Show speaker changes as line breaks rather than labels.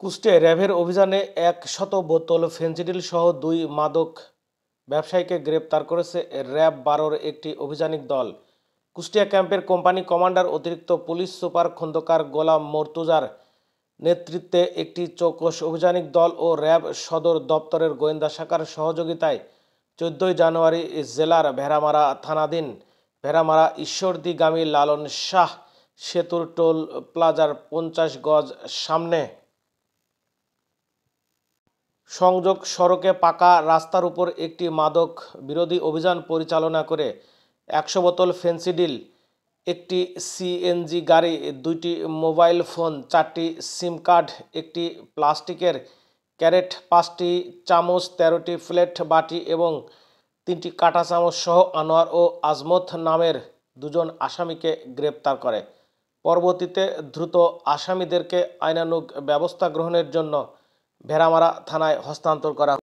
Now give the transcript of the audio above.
কুষ্টিয়ায় র্যাবের অভিযানে ১০০ বোতল ফেনসিডিল সহ ২ মাদক ব্যবসায়ীকে গ্রেপ্তার করেছে র্যাব ১২-র একটি অভিযানিক দল। কুষ্টিয়া ক্যাম্পের কোম্পানি কমান্ডার অতিরিক্ত পুলিশ সুপার খন্দকার গোলাম মর্তুজার নেতৃত্বে একটি চৌকস অভিযানিক দল ও র্যাব সদর দপ্তরের গোয়েন্দা শাখার সহযোগিতায় ১৪ জানুয়ারি জেলার ভেড়ামারা থানাধীন ভেড়ামারা ঈশ্বরদীগামী লালন শাহ সেতুর টোল প্লাজার ৫০ গজ সামনে সংযোগ সড়কে পাকা রাস্তার উপর একটি মাদক বিরোধী অভিযান পরিচালনা করে ১০০ বোতল ফেনসিডিল, একটি সিএনজি গাড়ি, ২টি মোবাইল ফোন, ৪টি সিম কার্ড, একটি প্লাস্টিকের ক্যারেট, ৫টি চামচ, ১৩টি প্লেট বাটি এবং ৩টি কাঁটা চামচ সহ আনোয়ার ও আজমত নামের ২জন আসামিকে গ্রেপ্তার করে। পরবর্তীতে দ্রুত আসামিদেরকে আইনানুগ ব্যবস্থা গ্রহণের জন্য ভেড়ামারা থানায় হস্তান্তর করা